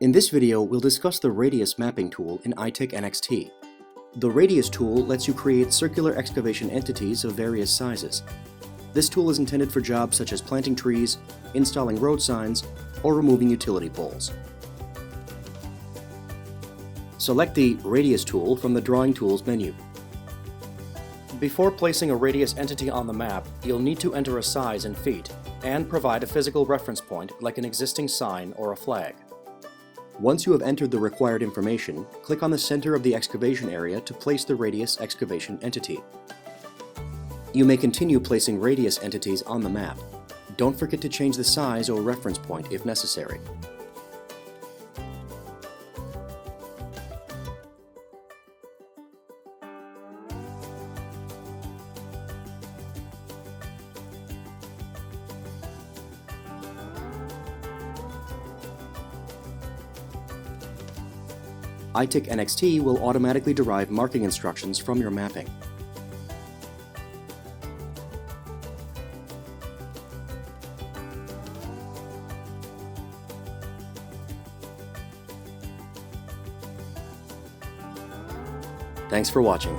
In this video, we'll discuss the radius mapping tool in ITICnxt. The radius tool lets you create circular excavation entities of various sizes. This tool is intended for jobs such as planting trees, installing road signs, or removing utility poles. Select the Radius tool from the Drawing Tools menu. Before placing a radius entity on the map, you'll need to enter a size in feet and provide a physical reference point like an existing sign or a flag. Once you have entered the required information, click on the center of the excavation area to place the radius excavation entity. You may continue placing radius entities on the map. Don't forget to change the size or reference point if necessary. ITICnxt will automatically derive marking instructions from your mapping. Thanks for watching.